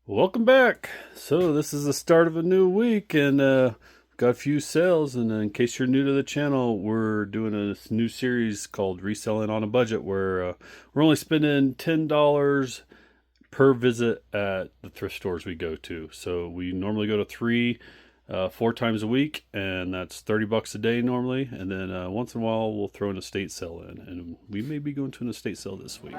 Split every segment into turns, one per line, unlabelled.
Welcome back. So this is the start of a new week, and got a few sales. And in case you're new to the channel, we're doing a new series called Reselling on a Budget, where we're only spending $10 per visit at the thrift stores we go to. So we normally go to three, 4 times a week, and that's $30 a day normally. And then once in a while, we'll throw an estate sale in, and we may be going to an estate sale this week.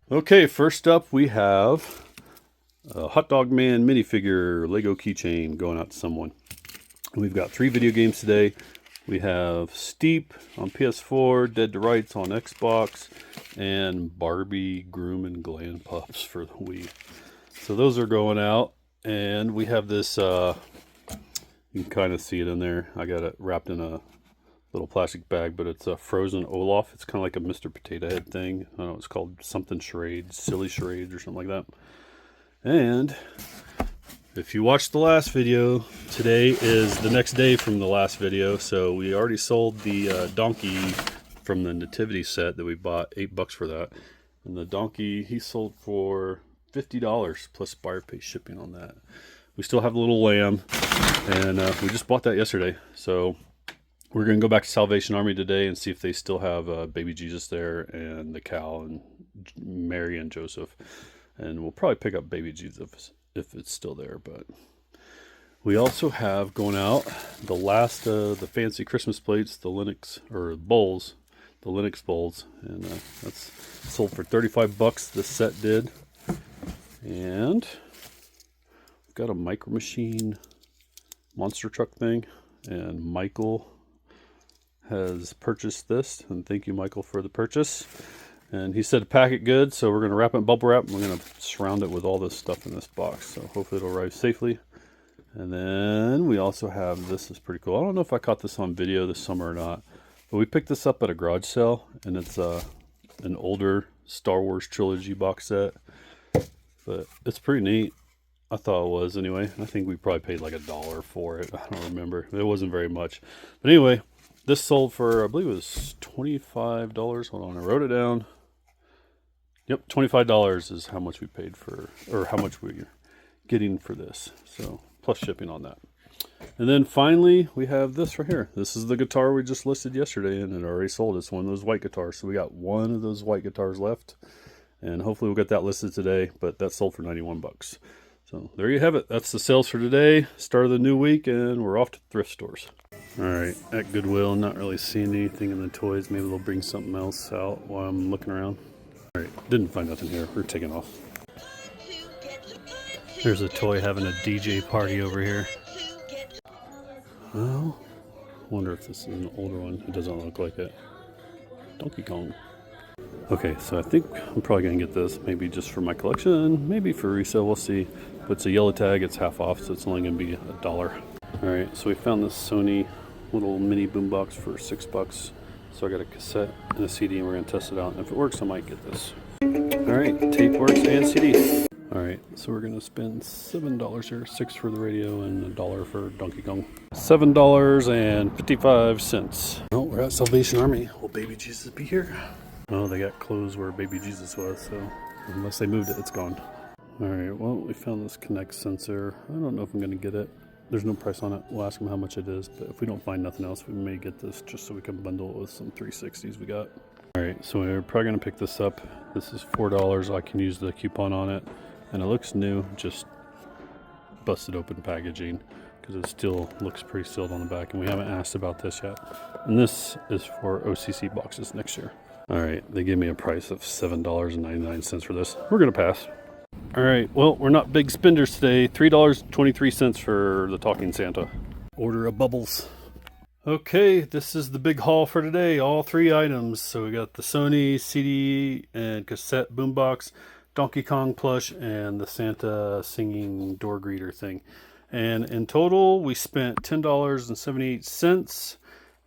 Okay, first up we have a Hot Dog Man minifigure Lego keychain going out to someone. We've got 3 video games today. We have Steep on PS4, Dead to Rights on Xbox, and Barbie Groom and Gland Puffs for the Wii. So those are going out, and we have this, you can kind of see it in there. I got it wrapped in a little plastic bag, but it's a frozen Olaf. It's kind of like a Mr. Potato Head thing. I don't know, it's called something charades, silly charades or something like that. And if you watched the last video, today is the next day from the last video. So we already sold the donkey from the nativity set that we bought, $8 for that. And the donkey he sold for $50 plus buyer pay shipping on that. We still have the little lamb, and we just bought that yesterday. So we're going to go back to Salvation Army today and see if they still have baby Jesus there, and the cow, and Mary and Joseph. And we'll probably pick up baby Jesus if it's still there. But we also have going out the last of the fancy Christmas plates, the Linux, or bowls, the Linux bowls. And that's sold for $35, the set did. And we've got a Micro Machine monster truck thing, and Michael has purchased this, and thank you, Michael, for the purchase. And he said to pack it good, so we're going to wrap it in bubble wrap, and we're going to surround it with all this stuff in this box, so hopefully it'll arrive safely. And then we also have, this is pretty cool. I don't know if I caught this on video this summer or not, but we picked this up at a garage sale, and it's an older Star Wars trilogy box set, but it's pretty neat. I thought it was anyway. I think we probably paid like $1 for it. I don't remember. It wasn't very much, but anyway, this sold for, I believe it was $25. Hold on, I wrote it down. Yep, $25 is how much we paid for, or how much we're getting for this. So, plus shipping on that. And then finally, we have this right here. This is the guitar we just listed yesterday, and it already sold. It's one of those white guitars. So we got one of those white guitars left. And hopefully we'll get that listed today, but that sold for $91. So there you have it. That's the sales for today. Start of the new week, and we're off to thrift stores. All right, at Goodwill, not really seeing anything in the toys. Maybe they'll bring something else out while I'm looking around. All right, didn't find nothing here. We're taking off. There's a toy having a DJ party over here. Well, wonder if this is an older one. It doesn't look like it. Donkey Kong. Okay, so I think I'm probably gonna get this, maybe just for my collection, maybe for resale, we'll see. But it's a yellow tag, it's half off, so it's only gonna be $1. All right, so we found this Sony little mini boombox for $6. So I got a cassette and a CD, and we're gonna test it out. And if it works, I might get this. All right, tape works and CD. All right, so we're gonna spend $7 here, $6 for the radio and $1 for Donkey Kong. $7.55. Oh, we're at Salvation Army. Will baby Jesus be here? Oh, they got clothes where baby Jesus was, so unless they moved it, it's gone. All right, well, we found this Connect sensor. I don't know if I'm gonna get it. There's no price on it. We'll ask them how much it is, but if we don't find nothing else, we may get this just so we can bundle it with some 360s we got. All right, so we're probably gonna pick this up. This is $4. I can use the coupon on it, and it looks new, just busted open packaging, because it still looks pretty sealed on the back, and we haven't asked about this yet. And this is for OCC boxes next year. All right, they gave me a price of $7.99 for this. We're gonna pass. All right, well, we're not big spenders today. $3.23 for the Talking Santa. Order of bubbles. Okay, this is the big haul for today. All 3 items. So we got the Sony CD and cassette boombox, Donkey Kong plush, and the Santa singing door greeter thing. And in total, we spent $10.78.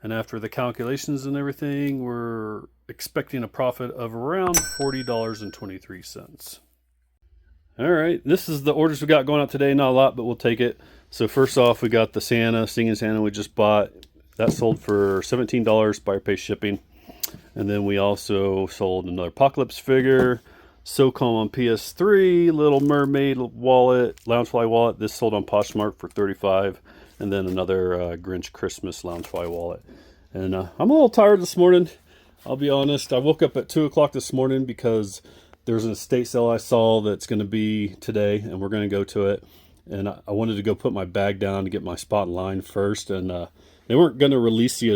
And after the calculations and everything, we're expecting a profit of around $40.23. All right, this is the orders we got going out today. Not a lot, but we'll take it. So first off, we got the Santa, Singing Santa we just bought. That sold for $17, buyer pay shipping. And then we also sold another Apocalypse figure, SOCOM on PS3, Little Mermaid wallet, Loungefly wallet. This sold on Poshmark for $35. And then another Grinch Christmas Loungefly wallet. And I'm a little tired this morning. I'll be honest. I woke up at 2 o'clock this morning because there's an estate sale I saw that's going to be today, and we're going to go to it. And I wanted to go put my bag down to get my spot in line first. And they weren't going to release the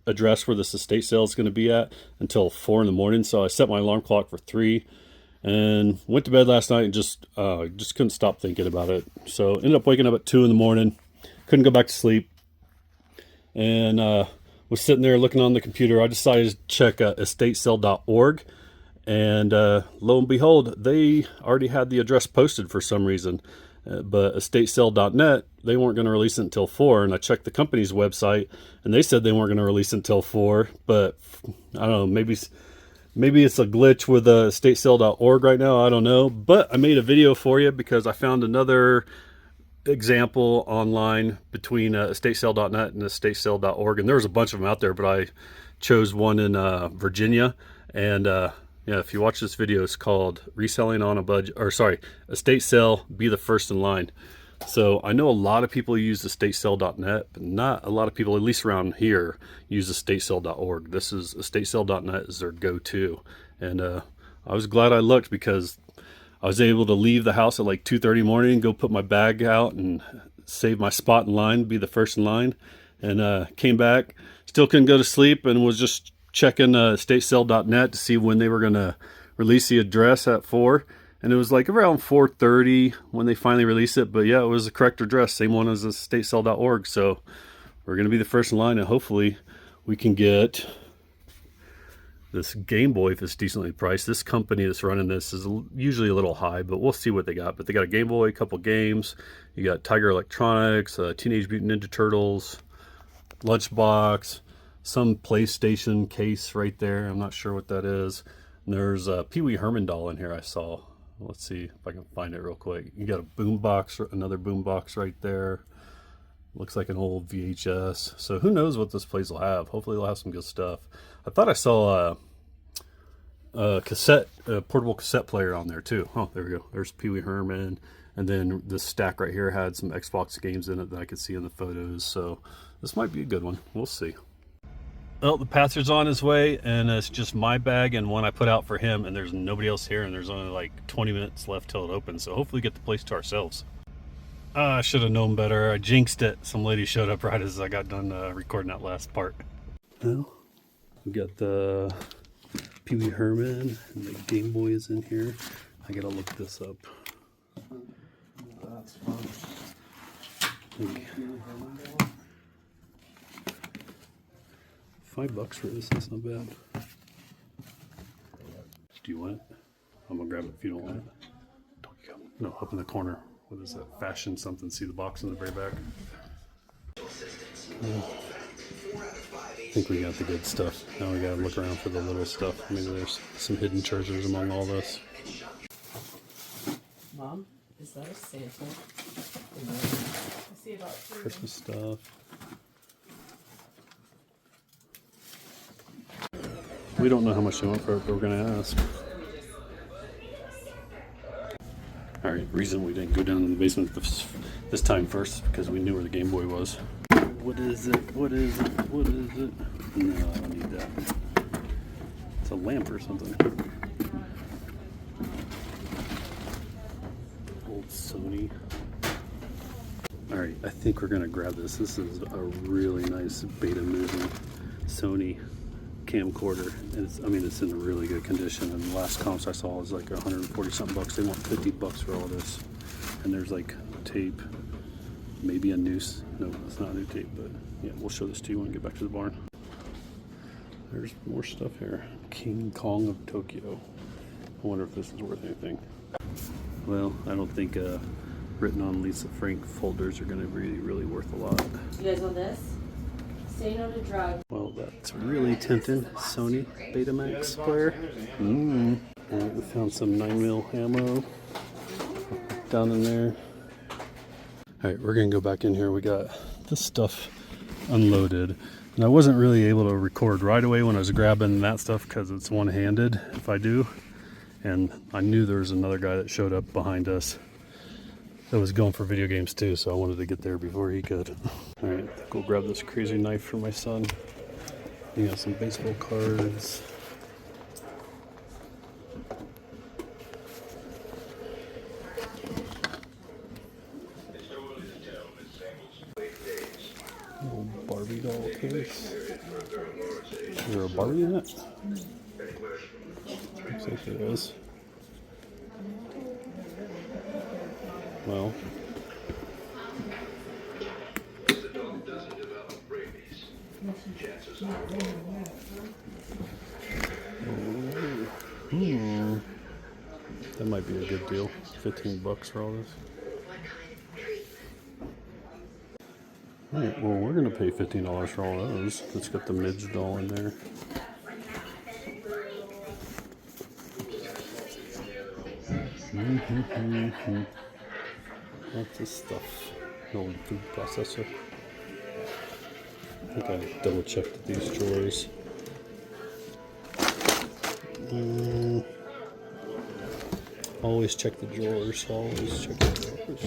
address where this estate sale is going to be at until 4 in the morning. So I set my alarm clock for 3 and went to bed last night and just couldn't stop thinking about it. So ended up waking up at 2 in the morning, couldn't go back to sleep, and was sitting there looking on the computer. I decided to check estatesale.org. And lo and behold, they already had the address posted for some reason. But estatesale.net, they weren't going to release it until 4. And I checked the company's website, and they said they weren't going to release it until 4. But I don't know, maybe it's a glitch with estatesale.org right now. I don't know. But I made a video for you because I found another example online between estatesale.net and estatesale.org. And there was a bunch of them out there, but I chose one in Virginia. And yeah, if you watch this video, it's called Reselling on a Budget, or sorry, Estate Sale, Be the First in Line. So I know a lot of people use estatesale.net, but not a lot of people, at least around here, use estatesale.org. This is estatesale.net is their go-to. And I was glad I looked because I was able to leave the house at like 2:30 morning, go put my bag out and save my spot in line, be the first in line. And came back, still couldn't go to sleep, and was just checking estatesale.net to see when they were going to release the address at 4. And it was like around 4:30 when they finally released it. But yeah, it was the correct address, same one as estatesale.org. So we're going to be the first in line, and hopefully we can get this Game Boy if it's decently priced. This company that's running this is usually a little high, but we'll see what they got. But they got a Game Boy, a couple games. You got Tiger Electronics, Teenage Mutant Ninja Turtles, Lunchbox, some PlayStation case right there. I'm not sure what that is. And there's a Pee Wee Herman doll in here I saw. Let's see if I can find it real quick. You got a boombox, another boombox right there. Looks like an old VHS. So who knows what this place will have. Hopefully they'll have some good stuff. I thought I saw a portable cassette player on there too. Oh, there we go. There's Pee Wee Herman. And then this stack right here had some Xbox games in it that I could see in the photos. So this might be a good one. We'll see. Well, the pastor's on his way, and it's just my bag and one I put out for him, and there's nobody else here, and there's only like 20 minutes left till it opens, so hopefully we get the place to ourselves. I should have known better. I jinxed it. Some lady showed up right as I got done recording that last part. Well, we got the Pee Wee Herman, and the Game Boy is in here. I gotta look this up.
That's fun.
$5 for this, that's not bad. Do you want it? I'm gonna grab it if you don't want it. Don't you go. No, up in the corner. What is that? Fashion something. See the box in the very back? I think we got the good stuff. Now we gotta look around for the little stuff. Maybe there's some hidden treasures among all this.
Mom, is that a Santa? I see about 3.
Christmas stuff. We don't know how much they want for it, but we're going to ask. Alright, reason we didn't go down in the basement this time first because we knew where the Game Boy was. What is it? What is it? What is it? No, I don't need that. It's a lamp or something. Old Sony. Alright, I think we're going to grab this. This is a really nice beta movie Sony camcorder, and it's in really good condition, and the last comps I saw was like 140 something bucks. They want $50 for all this, and there's like tape, maybe a noose. No, it's not a new tape, but yeah, we'll show this to you when we get back to the barn. There's more stuff here. King Kong of Tokyo. I wonder if this is worth anything. Well, I don't think written on Lisa Frank folders are going to be really worth a lot.
You guys want this? Say no to drugs.
Well, that's really tempting. Sony Betamax player. And we found some 9mm ammo. down in there. All right, we're gonna go back in here. We got this stuff unloaded. And I wasn't really able to record right away when I was grabbing that stuff because it's one-handed if I do. And I knew there was another guy that showed up behind us that was going for video games too, so I wanted to get there before he could. All right, I think we'll grab this crazy knife for my son. You got some baseball cards. Little Barbie doll case. Is there a Barbie in it? Looks like there is. Well. That might be a good deal. $15 for all this. Alright, well, we're going to pay $15 for all those. Let's get the Midge doll in there. Lots of stuff. No food processor. I think I double checked these drawers. Always check the drawers. Always check the drawers.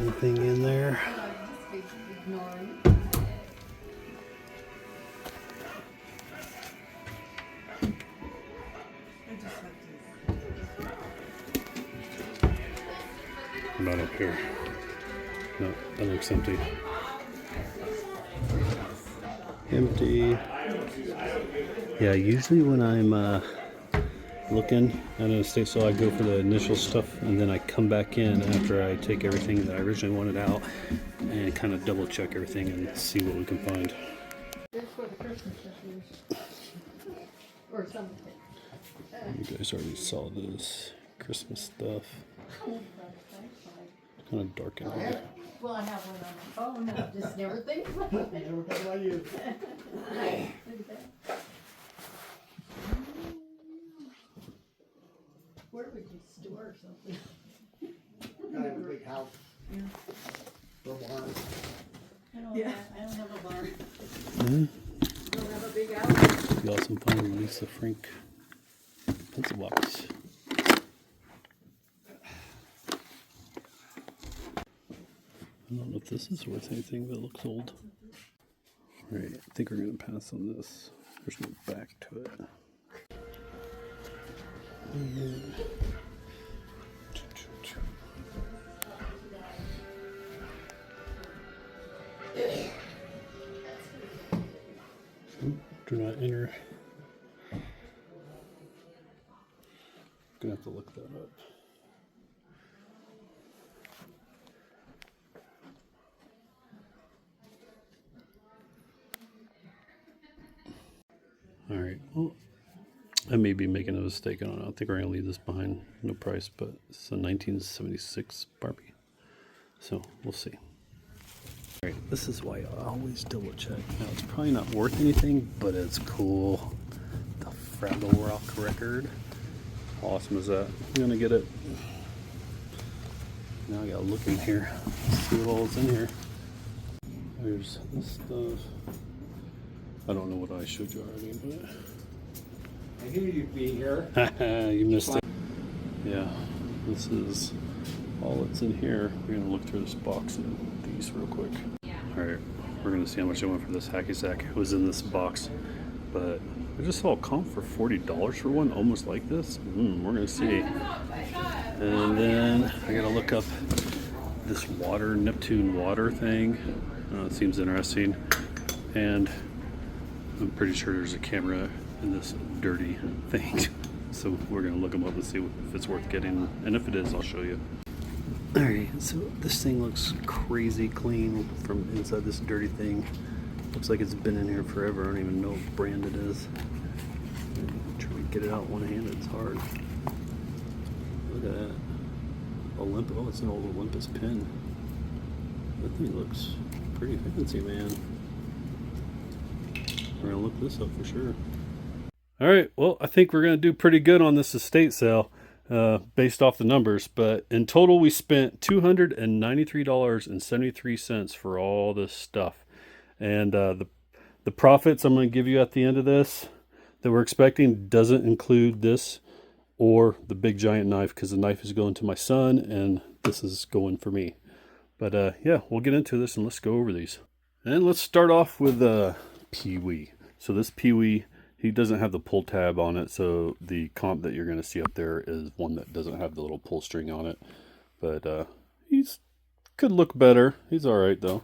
Anything in there? Not up here. No, that looks empty. Empty. Yeah, usually when I'm looking at an estate sale, I go for the initial stuff and then I come back in after I take everything that I originally wanted out and kind of double check everything and see what we can find. You guys already saw this Christmas stuff. It's kind of dark in here.
Well, I have one on my phone. I just never think about it.
Never thought about you.
Look at that. Where would you store something?
I have a big house.
Yeah.
Or barn.
I don't have a barn.
Mm-hmm.
I don't have a big house.
You also find Lisa Frank pencil box. I don't know if this is worth anything, but it looks old. Alright, I think we're going to pass on this. There's no back to it. Do not enter. Gonna have to look that up. All right, well, I may be making a mistake. I don't know. I think we're gonna leave this behind. No price, but it's a 1976 Barbie. So we'll see. All right, this is why I always double check. Now it's probably not worth anything, but it's cool. The Fraggle Rock record. How awesome is that? I'm gonna get it. Now I gotta look in here, see what all's in here. There's this stuff. I don't know what I showed you already, but
I knew you'd be here.
you missed it. Yeah, this is all that's in here. We're gonna look through this box and these real quick. All right, we're gonna see how much I went for this hacky sack. It was in this box, but I just saw a comp for $40 for one, almost like this. We're gonna see. And then I gotta look up this water, Neptune water thing. It seems interesting. And I'm pretty sure there's a camera in this dirty thing. So we're gonna look them up and see if it's worth getting. And if it is, I'll show you. All right, so this thing looks crazy clean from inside this dirty thing. Looks like it's been in here forever. I don't even know what brand it is. Trying to get it out one-handed, it's hard. Look at that. Olympus. Oh, it's an old Olympus pen. That thing looks pretty fancy, man. We're gonna look this up for sure. All right, well, I think we're going to do pretty good on this estate sale based off the numbers. But in total, we spent $293.73 for all this stuff. And the profits I'm going to give you at the end of this that we're expecting doesn't include this or the big giant knife, because the knife is going to my son and this is going for me. But yeah, we'll get into this and let's go over these. And let's start off with Pee-wee. So this Pee-wee, he doesn't have the pull tab on it, so the comp that you're going to see up there is one that doesn't have the little pull string on it. But he's could look better. He's all right though.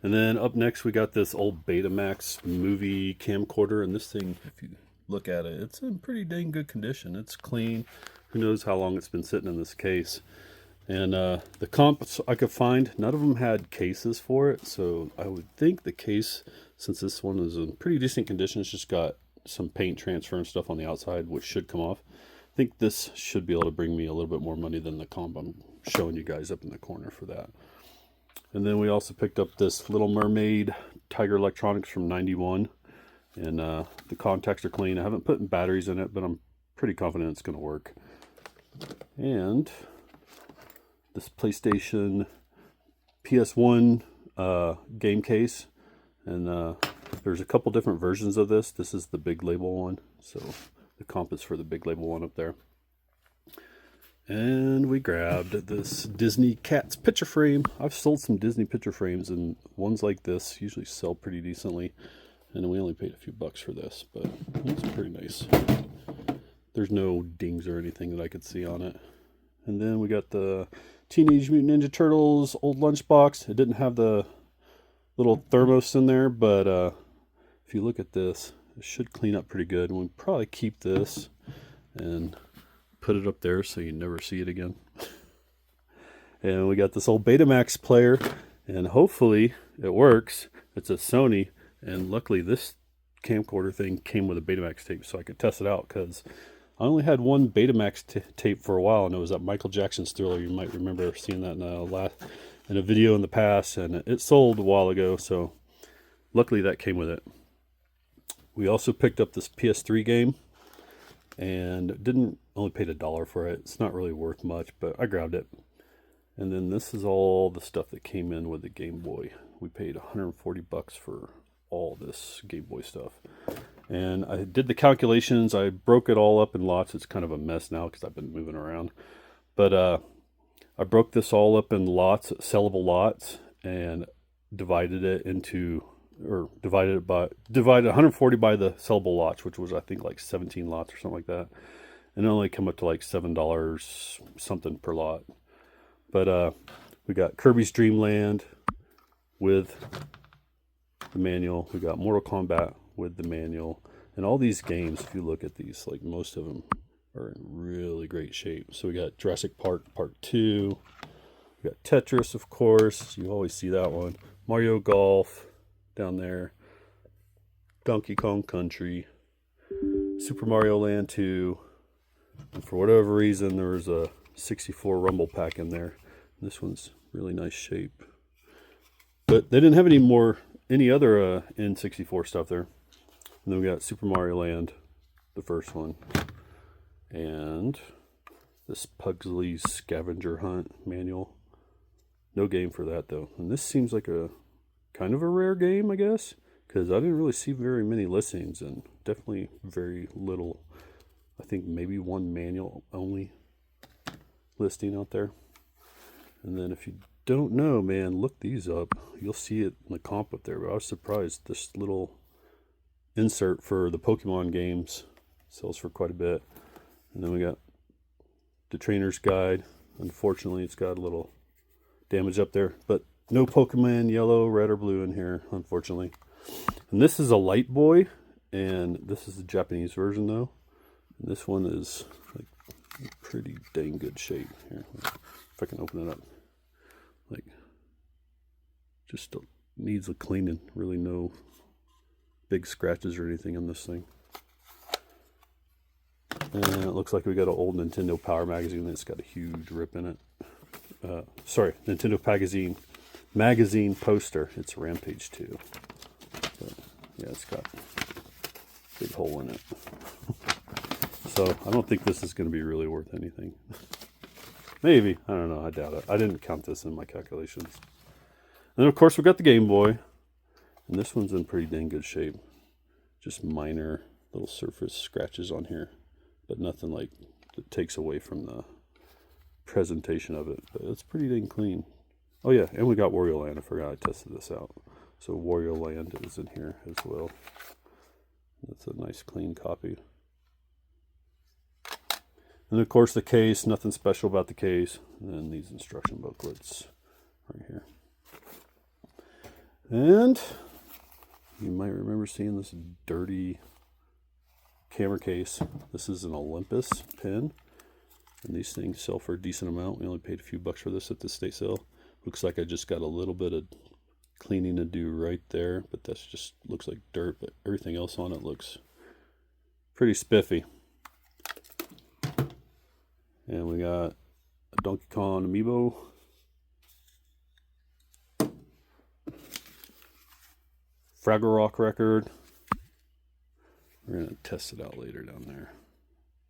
And then up next we got this old Betamax movie camcorder, and this thing, if you look at it, it's in pretty dang good condition. It's clean. Who knows how long it's been sitting in this case. And the comps I could find, none of them had cases for it, so I would think the case, since this one is in pretty decent condition, it's just got some paint transfer and stuff on the outside, which should come off. I think this should be able to bring me a little bit more money than the comp I'm showing you guys up in the corner for that. And then we also picked up this Little Mermaid Tiger Electronics from 91. And the contacts are clean. I haven't put batteries in it, but I'm pretty confident it's going to work. And this PlayStation PS1 game case. And there's a couple different versions of this. This is the big label one. So the comp is for the big label one up there. And we grabbed this Disney Cats picture frame. I've sold some Disney picture frames, and ones like this usually sell pretty decently. And we only paid a few bucks for this, but it's pretty nice. There's no dings or anything that I could see on it. And then we got the Teenage Mutant Ninja Turtles old lunchbox. It didn't have the little thermos in there, but if you look at this, it should clean up pretty good. And we'll probably keep this and put it up there so you never see it again. And we got this old Betamax player, and hopefully it works. It's a Sony, and luckily this camcorder thing came with a Betamax tape so I could test it out, because I only had one Betamax tape for a while, and it was that Michael Jackson's Thriller. You might remember seeing that in a video in the past, and it sold a while ago, so luckily that came with it. We also picked up this PS3 game, and didn't only paid $1 for it. It's not really worth much, but I grabbed it. And then this is all the stuff that came in with the Game Boy. We paid 140 bucks for all this Game Boy stuff. And I did the calculations. I broke it all up in lots. It's kind of a mess now because I've been moving around. But I broke this all up in lots, sellable lots, and divided it into, or divided 140 by the sellable lots, which was I think like 17 lots or something like that. And it only come up to like $7 something per lot. But we got Kirby's Dream Land with the manual. We got Mortal Kombat with the manual. And all these games, if you look at these, like most of them are in really great shape. So we got Jurassic Park Part 2. We got Tetris, of course. You always see that one. Mario Golf down there. Donkey Kong Country. Super Mario Land 2. And for whatever reason, there was a 64 Rumble Pack in there. This one's really nice shape. But they didn't have any other N64 stuff there. And then we got Super Mario Land, the first one. And this Pugsley's Scavenger Hunt manual. No game for that though. And this seems like a kind of a rare game, I guess, because I didn't really see very many listings, and definitely very little. I think maybe one manual only listing out there. And then if you don't know, man, look these up. You'll see it in the comp up there. But I was surprised. This little insert for the Pokemon games sells for quite a bit. And then we got the Trainer's Guide. Unfortunately, it's got a little damage up there. But no Pokemon yellow, red, or blue in here, unfortunately. And this is a Light Boy. And this is the Japanese version, though. And this one is like pretty dang good shape. Here, if I can open it up. Like, just needs a cleaning. Really no big scratches or anything on this thing. And it looks like we got an old Nintendo Power magazine that's got a huge rip in it. Sorry, Nintendo magazine poster. It's Rampage 2. But yeah, it's got Big hole in it. So I don't think this is going to be really worth anything. Maybe. I don't know. I doubt it. I didn't count this in my calculations. And then, of course, we got the Game Boy. And this one's in pretty dang good shape. Just minor little surface scratches on here. But nothing like that takes away from the presentation of it. But it's pretty dang clean. Oh, yeah. And we got Wario Land. I forgot I tested this out. So Wario Land is in here as well. That's a nice clean copy. And of course the case, nothing special about the case. And then these instruction booklets right here. And you might remember seeing this dirty camera case. This is an Olympus pen. And these things sell for a decent amount. We only paid a few bucks for this at the state sale. Looks like I just got a little bit of cleaning to do right there. But that's just looks like dirt. But everything else on it looks pretty spiffy. And we got a Donkey Kong amiibo. Fraggle Rock record. We're going to test it out later down there.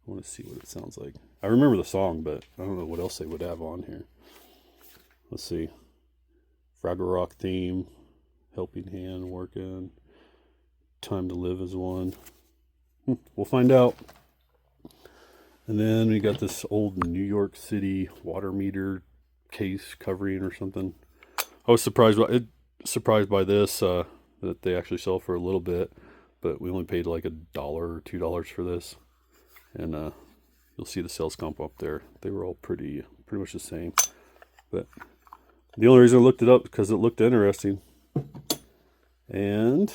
I want to see what it sounds like. I remember the song, but I don't know what else they would have on here. Let's see. Fraggle Rock theme. Helping Hand working. Time to Live is one. We'll find out. And then we got this old New York City water meter case covering or something. I was surprised by this, that they actually sell for a little bit, but we only paid like $1 or $2 for this. And you'll see the sales comp up there. They were all pretty much the same. But the only reason I looked it up because it looked interesting. And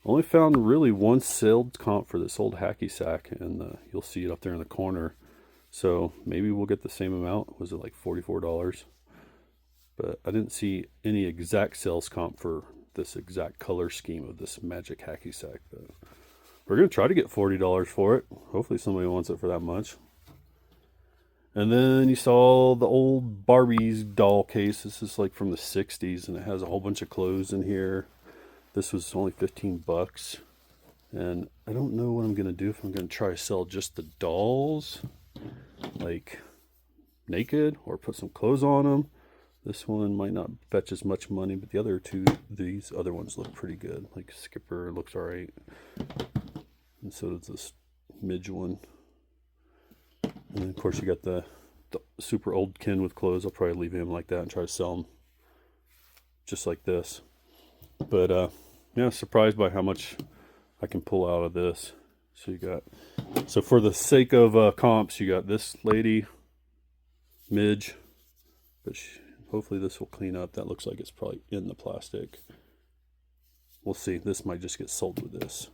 only found really one sales comp for this old hacky sack, and you'll see it up there in the corner. So maybe we'll get the same amount. Was it like $44? But I didn't see any exact sales comp for this exact color scheme of this magic hacky sack. But we're going to try to get $40 for it. Hopefully somebody wants it for that much. And then you saw the old Barbie's doll case. This is like from the 60s, and it has a whole bunch of clothes in here. This was only 15 bucks. And I don't know what I'm going to do, if I'm going to try to sell just the dolls, like naked, or put some clothes on them. This one might not fetch as much money, but the other two, these other ones look pretty good. Like Skipper looks all right. And so does this Midge one. And then of course you got the super old Ken with clothes. I'll probably leave him like that and try to sell him just like this. But yeah, surprised by how much I can pull out of this. So for the sake of comps, you got this lady, Midge, but hopefully this will clean up. That looks like it's probably in the plastic. We'll see. This might just get sold with this.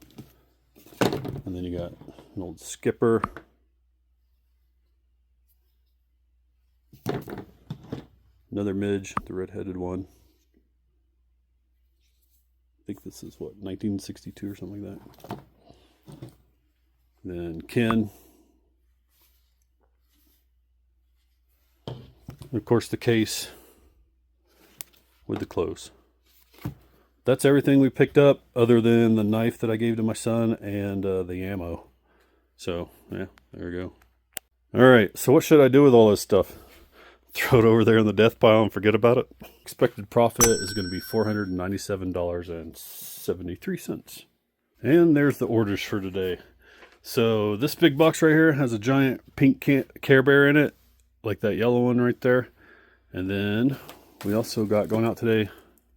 And then you got an old Skipper. Another Midge, the red-headed one. I think this is what, 1962 or something like that. Then Ken. And of course the case with the clothes. That's everything we picked up other than the knife that I gave to my son and the ammo. So yeah, there we go. Alright, so what should I do with all this stuff? Throw it over there in the death pile and forget about it? Expected profit is going to be $497.73. And there's the orders for today. So this big box right here has a giant pink Care Bear in it, like that yellow one right there. And then we also got going out today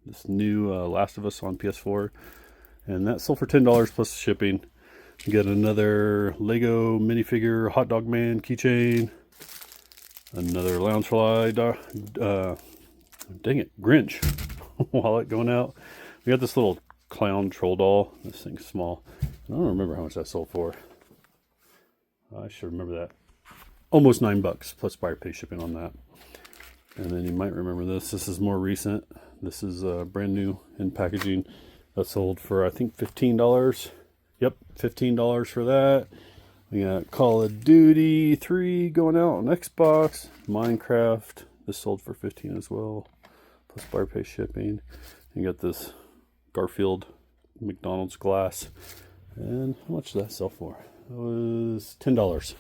this new Last of Us on PS4, and that sold for $10 plus shipping. You get another Lego minifigure Hot Dog Man keychain, another Loungefly, dang it, Grinch wallet going out. We got this little clown troll doll. This thing's small. I don't remember how much that sold for. I should remember that. Almost $9 plus buyer pay shipping on that. And then you might remember this. This is more recent. This is brand new in packaging. That sold for I think $15. Yep, $15 for that. We got Call of Duty 3 going out on Xbox. Minecraft. This sold for $15 as well, plus buyer pay shipping. You got this Garfield McDonald's glass. And how much did that sell for? It was $10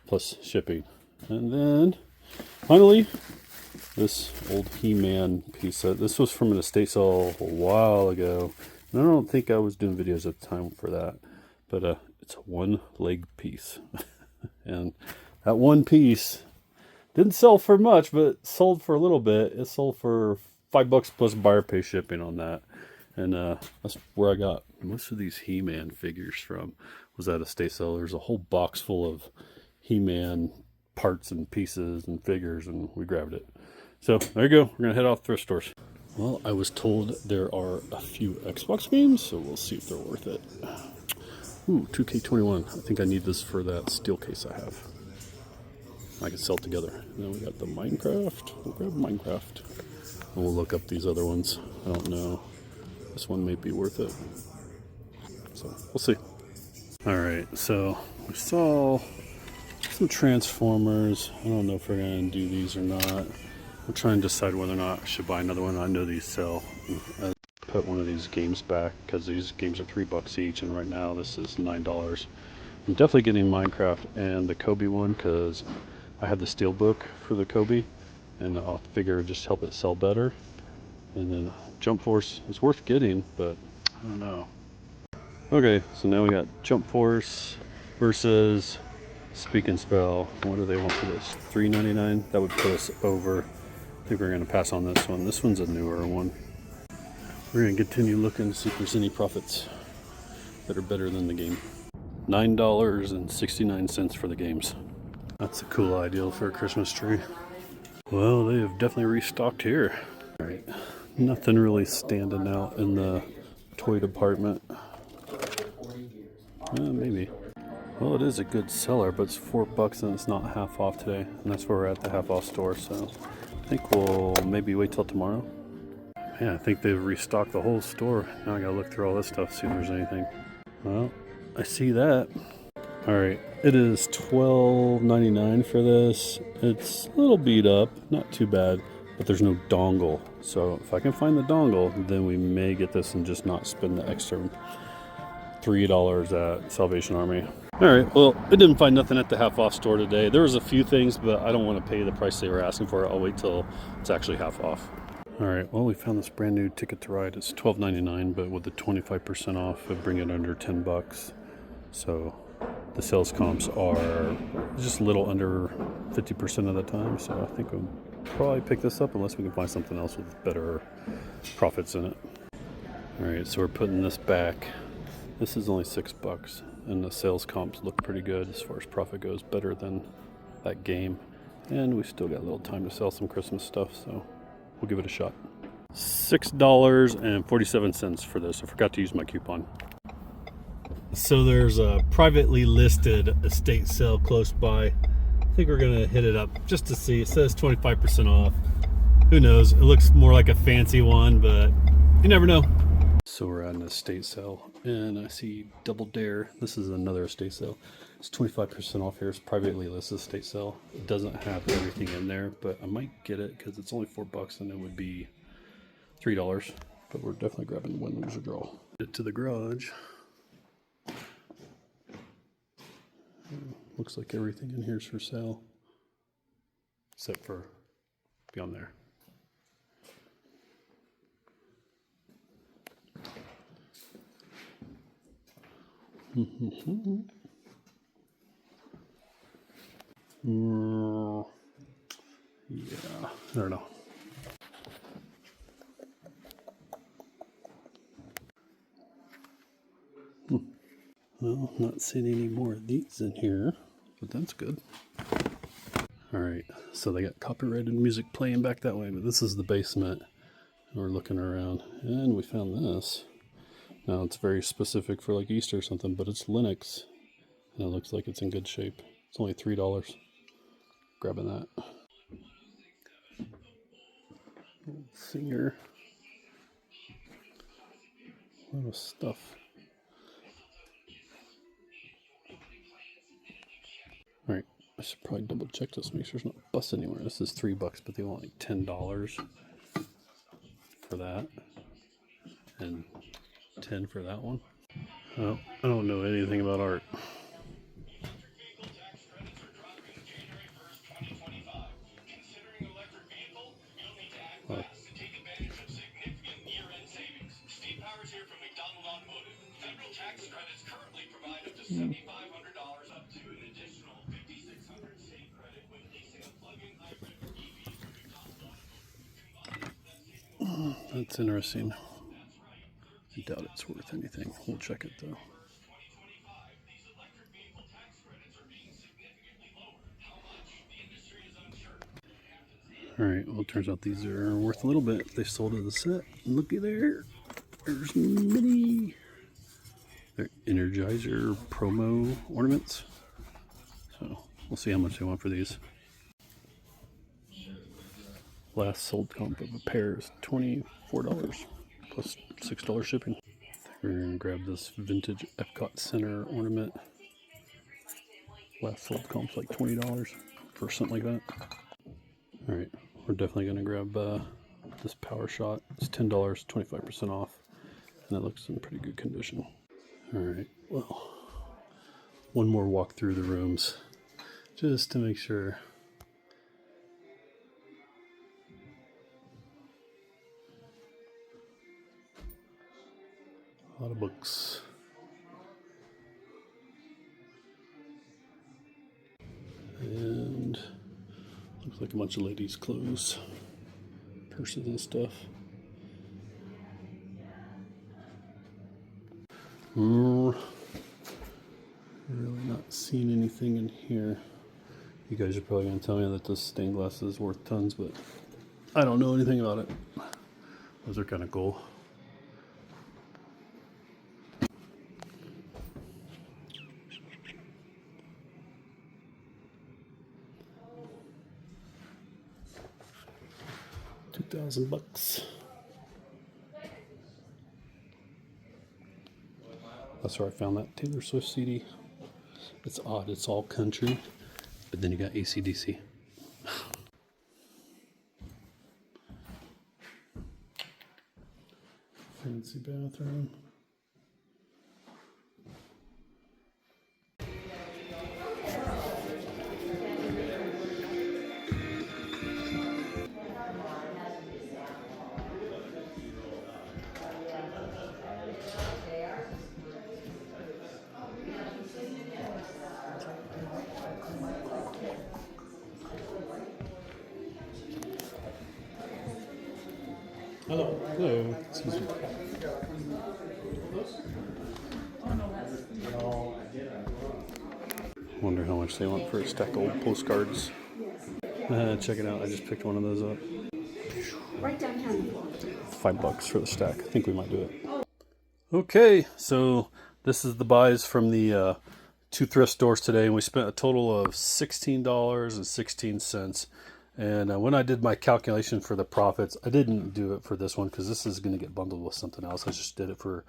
plus shipping. And then finally, this old He-Man piece. This was from an estate sale a while ago. And I don't think I was doing videos at the time for that. But it's a one leg piece. And that one piece didn't sell for much, but sold for a little bit. It sold for $5 plus buyer pay shipping on that. And that's where I got most of these He-Man figures from, was at a estate sale. There's a whole box full of He-Man parts and pieces and figures, and we grabbed it. So there you go. We're going to head off thrift stores. Well, I was told there are a few Xbox games, so we'll see if they're worth it. Ooh, 2K21. I think I need this for that steel case I have. I can sell it together. And then we got the Minecraft. We'll grab Minecraft. And we'll look up these other ones. I don't know. This one may be worth it. So we'll see. Alright, so we saw some Transformers. I don't know if we're going to do these or not. We're trying to decide whether or not I should buy another one. I know these sell. I put one of these games back because these games are $3 each, and right now this is $9. I'm definitely getting Minecraft and the Kobe one because I have the Steelbook for the Kobe, and I'll figure just help it sell better. And then Jump Force is worth getting, but I don't know. Okay, so now we got Jump Force versus Speak and Spell. What do they want for this? $3.99? That would put us over. I think we're going to pass on this one. This one's a newer one. We're going to continue looking to see if there's any profits that are better than the game. $9.69 for the games. That's a cool idea for a Christmas tree. Well, they have definitely restocked here. All right, nothing really standing out in the toy department. Maybe. Well, it is a good seller, but it's $4 and it's not half off today. And that's where we're at, the half off store. So I think we'll maybe wait till tomorrow. Yeah, I think they've restocked the whole store. Now I gotta look through all this stuff, see if there's anything. Well, I see that. All right, it is $12.99 for this. It's a little beat up, not too bad, but there's no dongle. So if I can find the dongle, then we may get this and just not spend the extra $3 at Salvation Army. All right, well, I didn't find nothing at the half off store today. There was a few things, but I don't want to pay the price they were asking for. I'll wait till it's actually half off. All right, well, we found this brand new Ticket to Ride. It's $12.99, but with the 25% off, it'd bring it under $10. So the sales comps are just a little under 50% of the time. So I think we'll probably pick this up unless we can find something else with better profits in it. All right, so we're putting this back. This is only $6, and the sales comps look pretty good as far as profit goes, better than that game. And we still got a little time to sell some Christmas stuff, so we'll give it a shot. $6.47 for this. I forgot to use my coupon. So there's a privately listed estate sale close by. I think we're gonna hit it up just to see. It says 25% off. Who knows? It looks more like a fancy one, but you never know. So we're at an estate sale, and I see Double Dare. This is another estate sale. It's 25% off here. It's privately listed estate sale. It doesn't have everything in there, but I might get it because it's only $4 and it would be $3. But we're definitely grabbing the win, lose, or draw. Get to the garage. Looks like everything in here is for sale, except for beyond there. Yeah, I don't know. Well, not seeing any more of these in here, but that's good. All right, so they got copyrighted music playing back that way, but this is the basement. We're looking around, and we found this. Now it's very specific for like Easter or something, but it's Linux, and it looks like it's in good shape. It's only $3. Grabbing that. Singer. A lot of stuff. All right, I should probably double check this, make sure there's not bus anywhere. This is $3, but they want like $10 for that, and $10 $10 for that one. Oh, I don't know anything about art. That's interesting. I doubt it's worth anything. We'll check it though. Alright, well it turns out these are worth a little bit. They sold as a set. Looky there. There's many. They're Energizer promo ornaments. So we'll see how much they want for these. Last sold comp of a pair is $24 plus $6 shipping. We're gonna grab this vintage Epcot Center ornament. Last sold comp's like $20 for something like that. Alright, we're definitely gonna grab this Power Shot. It's $10, 25% off, and it looks in pretty good condition. Alright, well, one more walk through the rooms just to make sure. A lot of books. And looks like a bunch of ladies' clothes, purses and stuff. Really not seeing anything in here. You guys are probably going to tell me that this stained glass is worth tons, but I don't know anything about it. Those are kind of cool. $2,000. That's where I found that Taylor Swift CD. It's odd, it's all country, but then you got AC/DC. Fancy bathroom.
Hello.
Hello. Excuse me. Wonder how much they want for a stack of old postcards. Check it out. I just picked one of those up.
Right down here.
$5 for the stack. I think we might do it. Okay, so this is the buys from the two thrift stores today, and we spent a total of $16.16. And when I did my calculation for the profits, I didn't do it for this one because this is going to get bundled with something else. I just did it for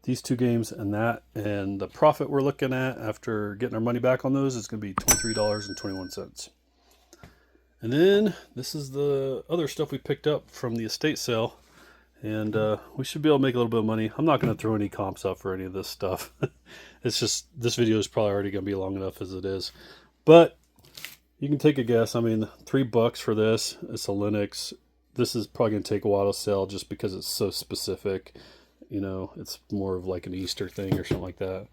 these two games and that. And the profit we're looking at after getting our money back on those is going to be $23.21. And then this is the other stuff we picked up from the estate sale. And we should be able to make a little bit of money. I'm not going to throw any comps up for any of this stuff. It's just, this video is probably already going to be long enough as it is. But you can take a guess. I mean, $3 for this. It's a Linux. This is probably going to take a while to sell just because it's so specific. You know, it's more of like an Easter thing or something like that.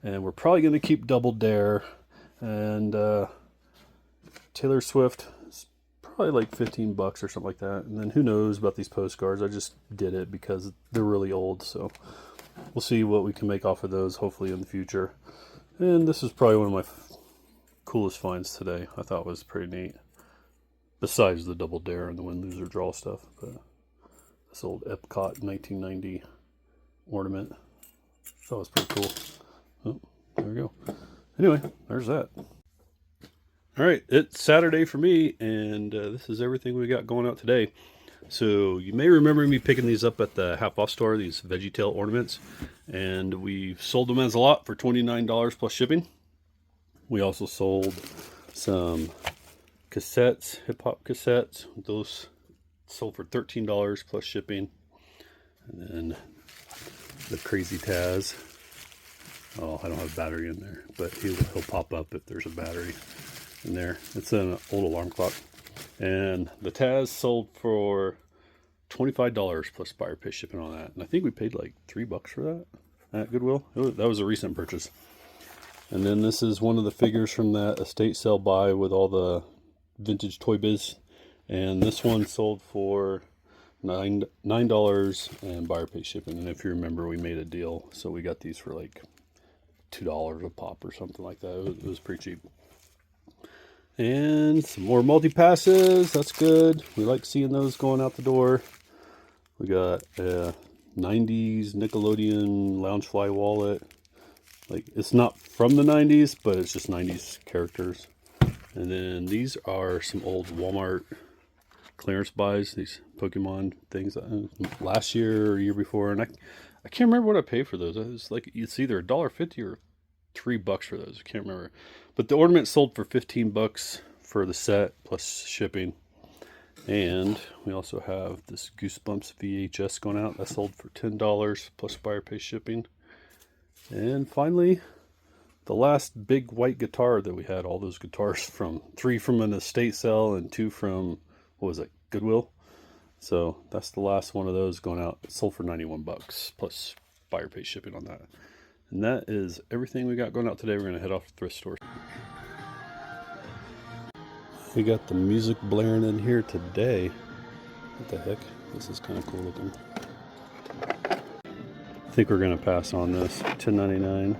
And we're probably going to keep Double Dare. And Taylor Swift is probably like $15 or something like that. And then who knows about these postcards. I just did it because they're really old. So we'll see what we can make off of those hopefully in the future. And this is probably one of my coolest finds today. I thought it was pretty neat. Besides the Double Dare and the Win, Lose, or Draw stuff. But this old Epcot 1990 ornament. I thought it was pretty cool. Oh, there we go. Anyway, there's that. Alright, it's Saturday for me, and this is everything we got going out today. So you may remember me picking these up at the half off store, these VeggieTale ornaments. And we sold them as a lot for $29 plus shipping. We also sold some cassettes, hip-hop cassettes. Those sold for $13 plus shipping. And then the crazy Taz. Oh, I don't have a battery in there, but he'll pop up if there's a battery in there. It's an old alarm clock. And the Taz sold for $25 plus buyer pay shipping on that. And I think we paid like $3 for that at Goodwill. That was a recent purchase. And then this is one of the figures from that estate sale buy with all the vintage Toy Biz. And this one sold for $9 and buyer pay shipping. And if you remember, we made a deal. So we got these for like $2 a pop or something like that. It was pretty cheap. And some more multi-passes. That's good. We like seeing those going out the door. We got a 90s Nickelodeon Loungefly wallet. Like, it's not from the 90s, but it's just 90s characters. And then these are some old Walmart clearance buys, these Pokemon things last year or year before. And I can't remember what I paid for those. It's either $1.50 or $3 for those. I can't remember. But the ornament sold for $15 for the set plus shipping. And we also have this Goosebumps VHS going out. That sold for $10 plus buyer pay shipping. And finally, the last big white guitar that we had, all those guitars from 3 from an estate sale and 2 from, what was it, Goodwill. So that's the last one of those going out. It sold for $91 plus buyer pay shipping on that. And that is everything we got going out today. We're going to head off to the thrift store. We got the music blaring in here today. What the heck? This is kind of cool looking. I think we're going to pass on this. $10.99.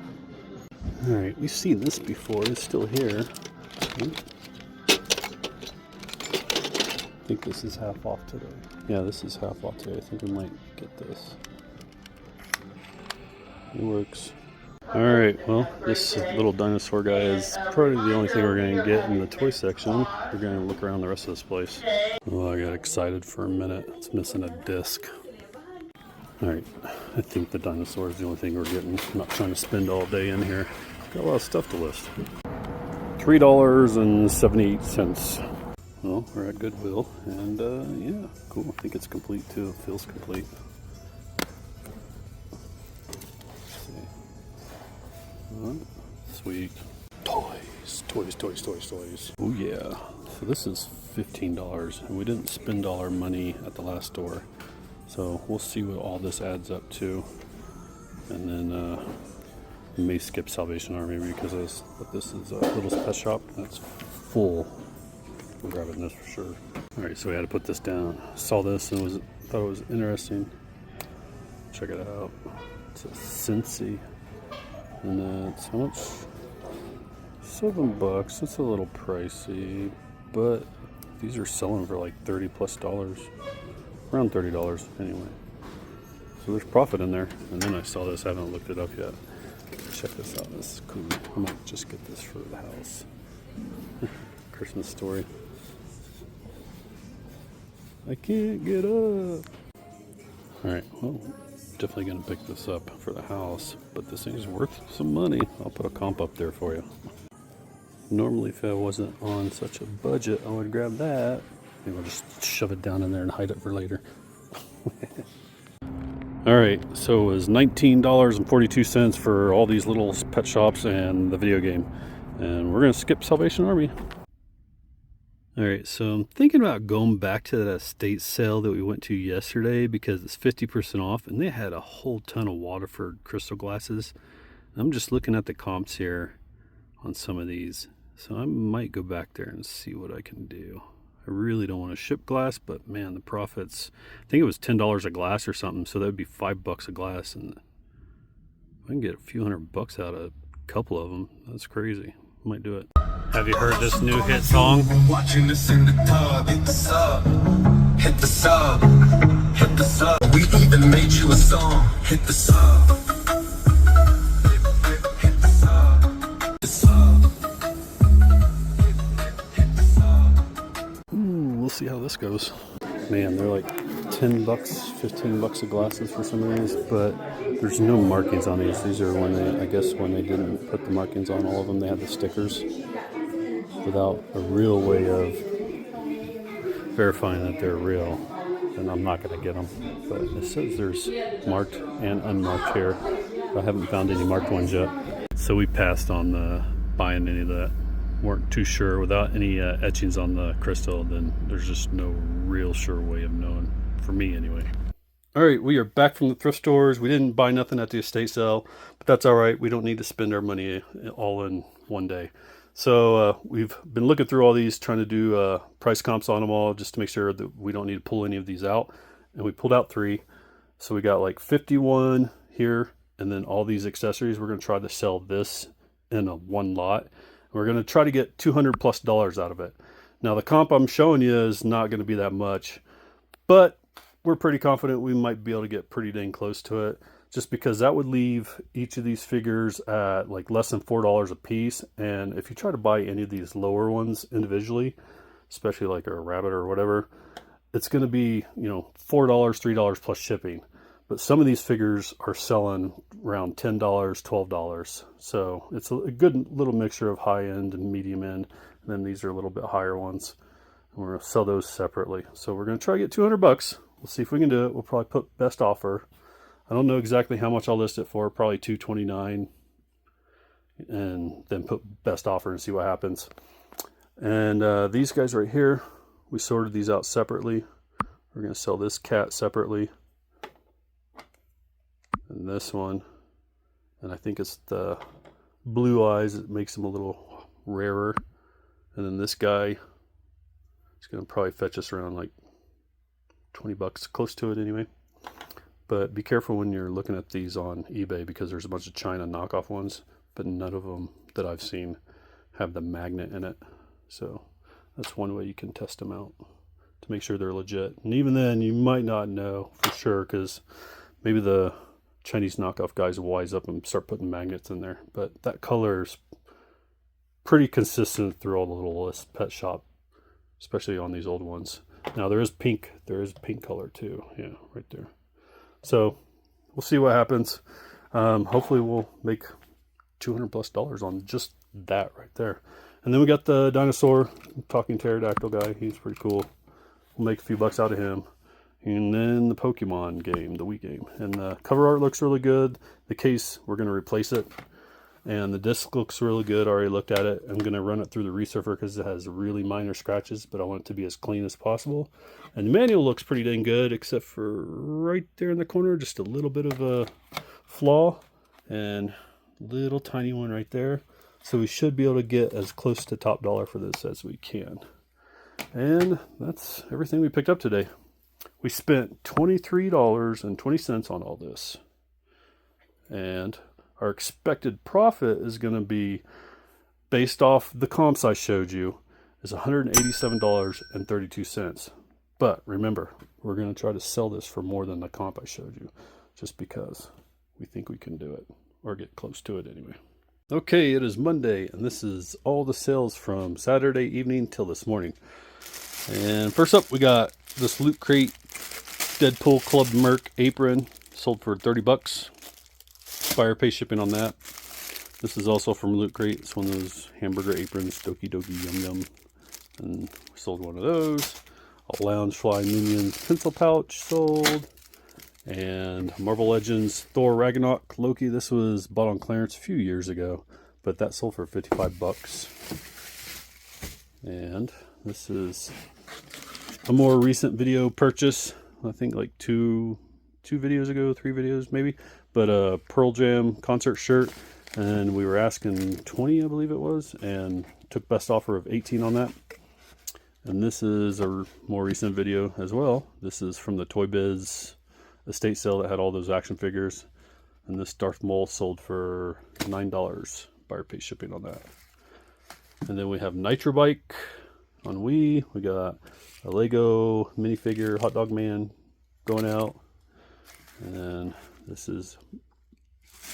Alright, we've seen this before. It's still here. I think this is half off today. Yeah, this is half off today. I think we might get this. It works. Alright, well, this little dinosaur guy is probably the only thing we're going to get in the toy section. We're going to look around the rest of this place. Oh, I got excited for a minute. It's missing a disc. Alright, I think the dinosaur is the only thing we're getting. I'm not trying to spend all day in here. Got a lot of stuff to list. $3.78. Well, we're at Goodwill, and yeah, cool. I think it's complete too. It feels complete. Sweet. Toys. Oh yeah. So this is $15, and we didn't spend all our money at the last store. So we'll see what all this adds up to. And then we may skip Salvation Army because this is a little pet shop that's full. We're grabbing this for sure. Alright, so we had to put this down. Saw this and thought it was interesting. Check it out. It's a Cincy. And that's how much? $7. It's a little pricey, but these are selling for like $30+. Around $30 anyway. So there's profit in there. And then I saw this, I haven't looked it up yet. Check this out, this is cool. I might just get this for the house. Christmas Story. I can't get up. Alright, well, definitely gonna pick this up for the house, but this thing's worth some money. I'll put a comp up there for you. Normally, if I wasn't on such a budget, I would grab that. Maybe I'll just shove it down in there and hide it for later. Alright, so it was $19.42 for all these little pet shops and the video game. And we're going to skip Salvation Army. Alright, so I'm thinking about going back to that estate sale that we went to yesterday because it's 50% off and they had a whole ton of Waterford crystal glasses. I'm just looking at the comps here on some of these. So I might go back there and see what I can do. I really don't want to ship glass, but man, the profits, I think it was $10 a glass or something, so that would be $5 a glass, and I can get a few $100 out of a couple of them. That's crazy. Might do it. Have you heard this new hit song?
Watching this in the tub, hit the sub, hit the sub, hit the sub. We even made you a song, hit the sub. Hit the sub, hit the sub.
We'll see how this goes. Man, they're like $10, $15 a glasses for some of these, but there's no markings on these. These are when they, I guess when they didn't put the markings on all of them, they had the stickers without a real way of verifying that they're real. then I'm not going to get them. But it says there's marked and unmarked here. I haven't found any marked ones yet. So we passed on buying any of that. Weren't too sure. Without any etchings on the crystal, then there's just no real sure way of knowing, for me anyway. All right, we are back from the thrift stores. We didn't buy nothing at the estate sale, but that's all right. We don't need to spend our money all in one day. So we've been looking through all these, trying to do price comps on them all, just to make sure that we don't need to pull any of these out. And we pulled out 3. So we got like 51 here, and then all these accessories. We're going to try to sell this in a one lot. We're going to try to get $200+ out of it. Now the comp I'm showing you is not going to be that much, but we're pretty confident we might be able to get pretty dang close to it, just because that would leave each of these figures at like less than $4 a piece. And if you try to buy any of these lower ones individually, especially like a rabbit or whatever, it's going to be, you know, $4, $3 plus shipping. But some of these figures are selling around $10, $12. So it's a good little mixture of high end and medium end. And then these are a little bit higher ones. And we're going to sell those separately. So we're going to try to get $200. We'll see if we can do it. We'll probably put best offer. I don't know exactly how much I'll list it for. Probably $229. And then put best offer and see what happens. And these guys right here, we sorted these out separately. We're going to sell this cat separately. And this one, and I think it's the blue eyes that makes them a little rarer. And then this guy is going to probably fetch us around like $20, close to it anyway. But be careful when you're looking at these on eBay, because there's a bunch of China knockoff ones, but none of them that I've seen have the magnet in it. So that's one way you can test them out to make sure they're legit. And even then, you might not know for sure, because maybe the Chinese knockoff guys will wise up and start putting magnets in there. But that color is pretty consistent through all the little pet shop, especially on these old ones. Now there is pink color too. Yeah, right there. So we'll see what happens. Hopefully we'll make $200+ on just that right there. And then we got the dinosaur talking pterodactyl guy. He's pretty cool. We'll make a few bucks out of him. And then the Pokemon game, the Wii game. And the cover art looks really good. The case, we're going to replace it. And the disc looks really good. I already looked at it. I'm going to run it through the resurfer because it has really minor scratches, but I want it to be as clean as possible. And the manual looks pretty dang good, except for right there in the corner, just a little bit of a flaw. And little tiny one right there. So we should be able to get as close to top dollar for this as we can. And that's everything we picked up today. We spent $23.20 on all this. And our expected profit is going to be, based off the comps I showed you, is $187.32. But remember, we're going to try to sell this for more than the comp I showed you, just because we think we can do it, or get close to it anyway. Okay, it is Monday, and this is all the sales from Saturday evening till this morning. And first up, we got this Loot Crate Deadpool Club Merc apron, sold for $30. Buyer pay shipping on that. This is also from Loot Crate. It's one of those hamburger aprons, Doki Doki Yum Yum. And we sold one of those. A Loungefly Minions pencil pouch sold. And Marvel Legends Thor Ragnarok Loki. This was bought on clearance a few years ago, but that sold for $55. And this is a more recent video purchase. I think like two videos ago, 3 videos maybe. But a Pearl Jam concert shirt, and we were asking 20, I believe it was, and took best offer of 18 on that. And this is a more recent video as well. This is from the Toy Biz estate sale that had all those action figures. And this Darth Maul sold for $9. Buyer pay shipping on that. And then we have Nitro Bike on Wii. We got a Lego minifigure Hot Dog Man going out. And this is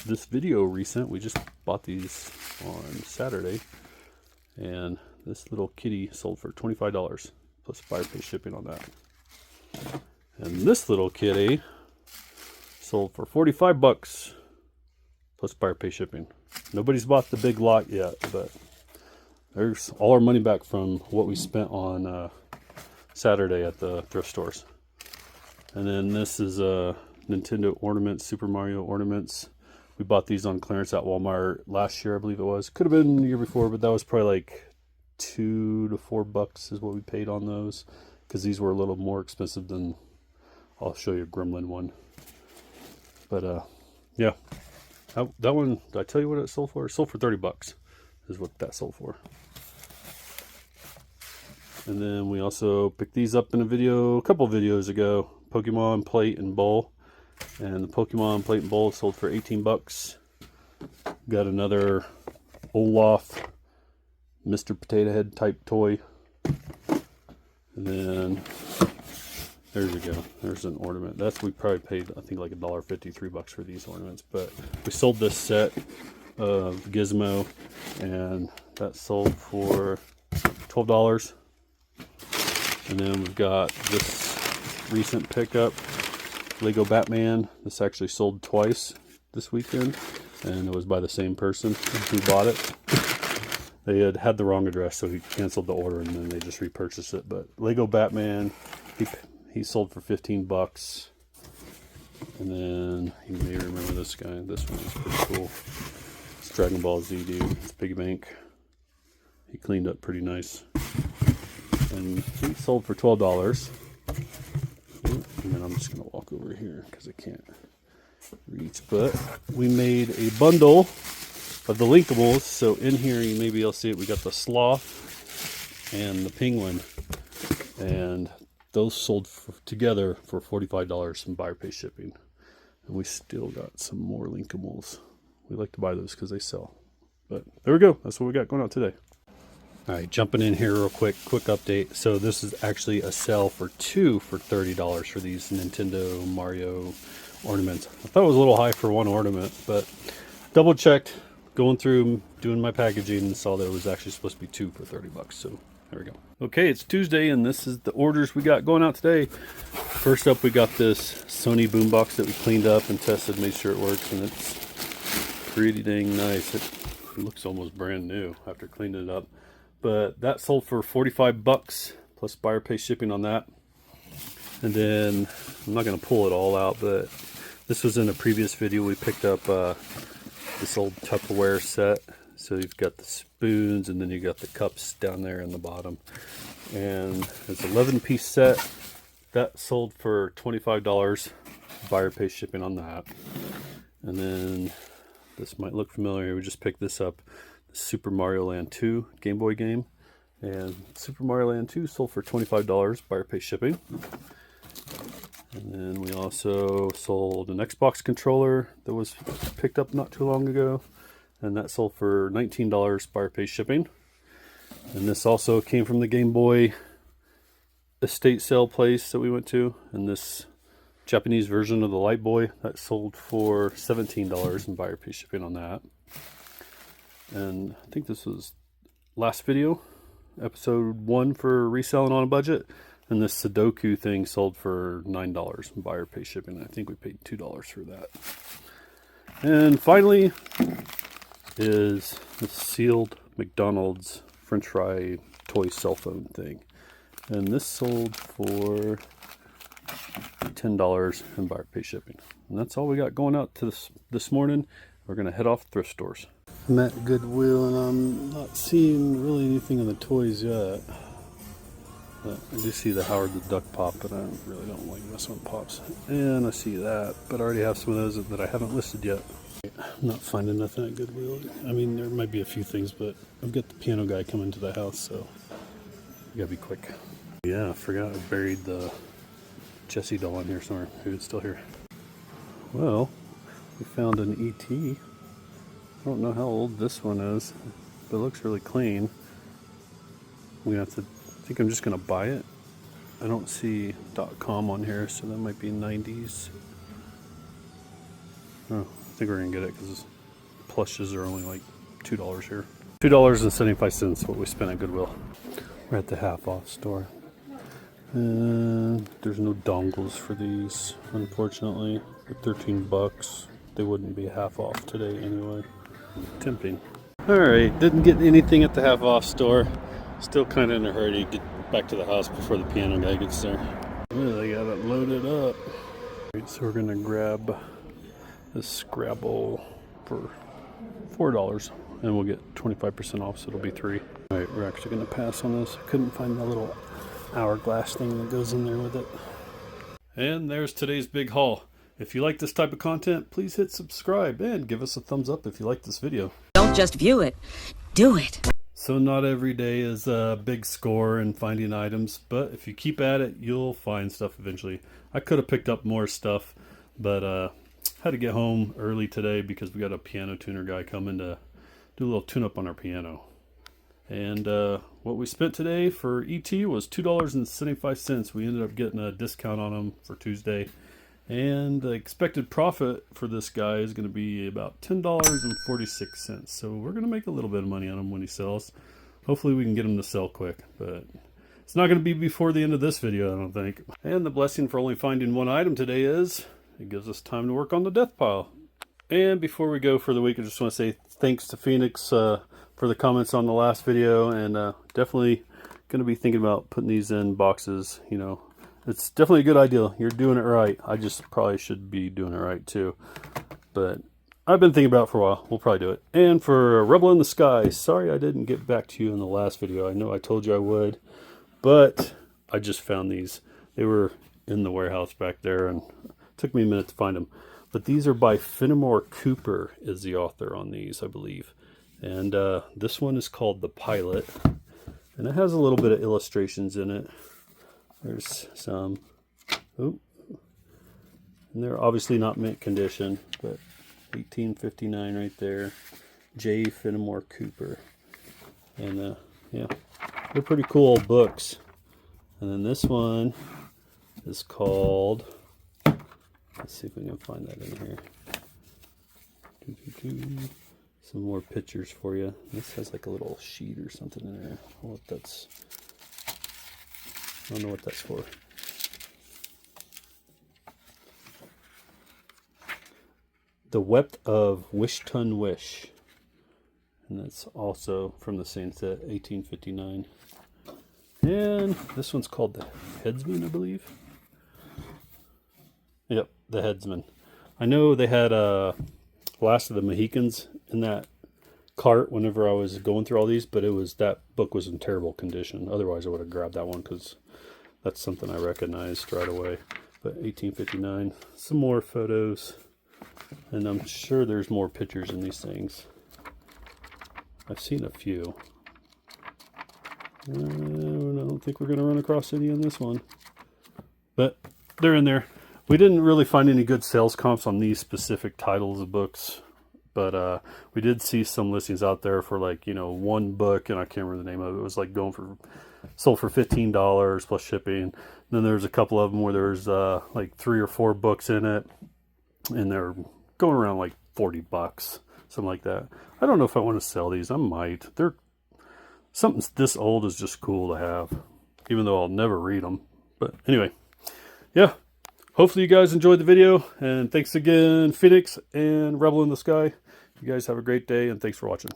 this video recent. We just bought these on Saturday. And this little kitty sold for $25 plus buyer pay shipping on that. And this little kitty sold for $45 plus buyer pay shipping. Nobody's bought the big lot yet, but there's all our money back from what we spent on Saturday at the thrift stores. And then this is Nintendo ornaments, Super Mario ornaments. We bought these on clearance at Walmart last year, I believe it was. Could have been the year before, but that was probably like $2 to $4 is what we paid on those, because these were a little more expensive than, I'll show you a Gremlin one. But yeah, that one, did I tell you what it sold for? It sold for $30 is what that sold for. And then we also picked these up in a couple videos ago, Pokemon Plate and Bowl. And the Pokemon Plate and Bowl sold for $18. Got another Olaf Mr. Potato Head type toy. And then there you go. There's an ornament. We probably paid, I think, like $1.50, $3 for these ornaments. But we sold this set of Gizmo, and that sold for $12. And then we've got this recent pickup, Lego Batman. This actually sold twice this weekend, and it was by the same person who bought it. They had the wrong address, so he canceled the order, and then they just repurchased it. But Lego Batman, he sold for $15. And then you may remember this guy. This one is pretty cool. It's Dragon Ball Z dude. It's Piggy Bank. He cleaned up pretty nice, and he sold for $12. And then I'm just going to walk over here because I can't reach. But we made a bundle of the Linkables. So in here, maybe you'll see it. We got the Sloth and the Penguin. And those sold together for $45 in buyer pay shipping. And we still got some more Linkables. We like to buy those because they sell. But there we go. That's what we got going out today. All right, jumping in here real quick update. So this is actually a sale for two for $30 for these Nintendo Mario ornaments. I thought it was a little high for one ornament, but double checked, going through, doing my packaging, and saw that it was actually supposed to be two for $30. So there we go. Okay, it's Tuesday, and this is the orders we got going out today. First up, we got this Sony boombox that we cleaned up and tested, made sure it works, and it's pretty dang nice. It looks almost brand new after cleaning it up. But that sold for $45 plus buyer pay shipping on that. And then I'm not going to pull it all out, but this was in a previous video. We picked up this old Tupperware set. So you've got the spoons, and then you got the cups down there in the bottom. And it's an 11-piece set. That sold for $25 buyer pay shipping on that. And then this might look familiar. We just picked this up. Super Mario Land 2 Game Boy game, and Super Mario Land 2 sold for $25 buyer pay shipping. And then we also sold an Xbox controller that was picked up not too long ago, and that sold for $19 buyer pay shipping. And this also came from the Game Boy estate sale place that we went to, and this Japanese version of the Light Boy that sold for $17 in buyer pay shipping on that. And I think this was last video, episode 1 for reselling on a budget. And this Sudoku thing sold for $9 in buyer pay shipping. I think we paid $2 for that. And finally is the sealed McDonald's French fry toy cell phone thing. And this sold for $10 in buyer pay shipping. And that's all we got going out to this morning. We're going to head off thrift stores. I'm at Goodwill, and I'm not seeing really anything in the toys yet. But I do see the Howard the Duck pop, but I really don't like messing with pops. And I see that, but I already have some of those that I haven't listed yet. I'm not finding nothing at Goodwill. I mean, there might be a few things, but I've got the piano guy coming to the house, so I gotta be quick. Yeah, I forgot I buried the Jessie doll in here somewhere. Maybe it's still here. Well, we found an ET. I don't know how old this one is, but it looks really clean. We have to, I think I'm just going to buy it. I don't see .com on here, so that might be 90s. Oh, I think we're going to get it because plushes are only like $2 here. $2.75 what we spent at Goodwill. We're at the half off store. And there's no dongles for these, unfortunately. For $13, they wouldn't be half off today anyway. Tempting. Alright, didn't get anything at the half off store. Still kind of in a hurry to get back to the house before the piano guy gets there. Well, they got it loaded up. Right, so we're gonna grab this Scrabble for $4 and we'll get 25% off, so it'll be $3. All right, we're actually gonna pass on this. I couldn't find the little hourglass thing that goes in there with it. And there's today's big haul. If you like this type of content, please hit subscribe and give us a thumbs up if you like this video.
Don't just view it, do it.
So not every day is a big score in finding items, but if you keep at it, you'll find stuff eventually. I could have picked up more stuff, but had to get home early today because we got a piano tuner guy coming to do a little tune-up on our piano. And what we spent today for ET was $2.75. We ended up getting a discount on them for Tuesday. And the expected profit for this guy is going to be about $10.46. So we're going to make a little bit of money on him when he sells. Hopefully we can get him to sell quick, but it's not going to be before the end of this video, I don't think. And the blessing for only finding one item today is it gives us time to work on the death pile. And before we go for the week, I just want to say thanks to Phoenix for the comments on the last video, and definitely going to be thinking about putting these in boxes. You know, it's definitely a good idea. You're doing it right. I just probably should be doing it right too, but I've been thinking about it for a while. We'll probably do it. And for Rebel in the Sky, sorry I didn't get back to you in the last video. I know I told you I would, but I just found these. They were in the warehouse back there, and it took me a minute to find them. But these are by Fenimore Cooper is the author on these, I believe. And this one is called The Pilot, and it has a little bit of illustrations in it. There's some, and they're obviously not mint condition, but 1859 right there. J. Fenimore Cooper, and yeah, they're pretty cool old books. And then this one is called, let's see if we can find that in here. Some more pictures for you. This has like a little sheet or something in there. I don't know what that's, I don't know what that's for. The Wept of Wishton Wish. And that's also from the same set, 1859. And this one's called The Headsman, I believe. Yep, The Headsman. I know they had Last of the Mohicans in that cart whenever I was going through all these, but that book was in terrible condition. Otherwise I would have grabbed that one because that's something I recognized right away. But 1859, some more photos, and I'm sure there's more pictures in these things. I've seen a few. I don't think we're going to run across any on this one, but they're in there. We didn't really find any good sales comps on these specific titles of books, but we did see some listings out there for, like, you know, one book, and I can't remember the name of it. It was like sold for $15 plus shipping. And then there's a couple of them where there's like 3 or 4 books in it, and they're going around like $40, something like that. I don't know if I want to sell these. I might. Something this old is just cool to have, even though I'll never read them. But anyway, yeah. Hopefully you guys enjoyed the video, and thanks again, Phoenix and Rebel in the Sky. You guys have a great day, and thanks for watching.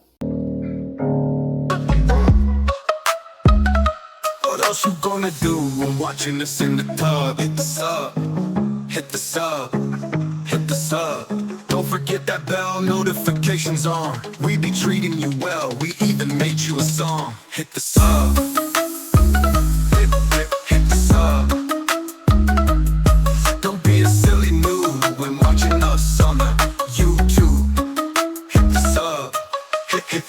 What else you gonna do? I'm watching this in the tub. Hit the sub, hit the sub, hit the sub. Don't forget that bell, notifications on. We be treating you well, we even made you a song. Hit the sub, hit the sub. Don't be a silly noob when watching us on the YouTube. Hit the sub, hit.